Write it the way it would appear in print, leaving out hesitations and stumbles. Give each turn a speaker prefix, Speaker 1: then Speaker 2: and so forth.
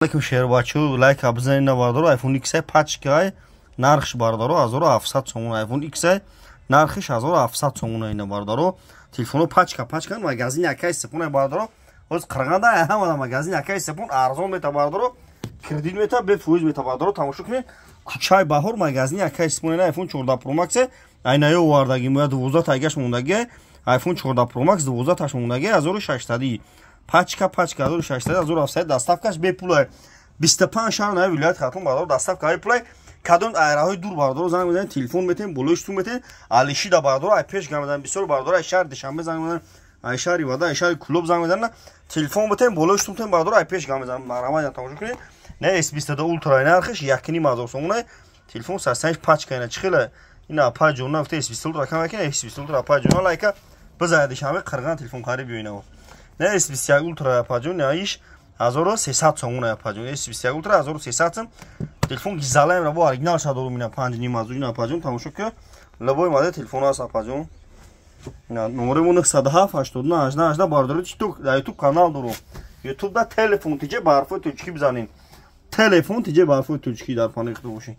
Speaker 1: Лайкм шербачу лайк абзани набардаро iPhone X пачкай нархш бардаро 1700 сомон iPhone X нархиш 1700 сомон ина бардаро телефоно пачка магазин якай сепон бардаро оз қирғанда ҳама магазин якай сепон арзон мета бардаро кредит мета бе фоиз мета бардаро тамошо кунед кучай баҳор магазин якай сепон ина iPhone 14 Pro Max айнаё вардаги моя 12 тагаш мондаги iPhone 14 Pro Max 12 таш мондаги 1600 пачка 1600 1700 доставкаш бепулай 25 шаҳр нави вилоят хатон бардаро доставка бепулай кадон айраҳои дур бардаро занг мезанед телефон метен болошту метен алишида бардаро ай пеш гамадан бисёр бардаро ай шаҳр душанбе занг мезанед ай шаҳри вада ай шаҳри клуб занг мезанед телефон метен болошту метен бардаро ай пеш гамадан марамадан тамошо кунед не S22 Ultra нархиш 1,5 сомон телефон састаниш пачка ина чихела ина паҷона гуфта S22 Ultra кам якин S22 Ultra паҷона лайка бизаи душанбе қирған телефон хариб ёинава не S21 Ultra паҷона аиш 1300 сомон паҷона S21 Ultra 1300 сом телефон гизалаем рабо оригинал шадо мина 5,5 ина паҷон тамошо ки лабой моде телефон аст паҷон ина номермо 907 89 18 бардаро TikTok да YouTube канал дору YouTube да телефон тиҷе барфои точки бизанин телефон тиҷе барфои точки дар фани ихтибоши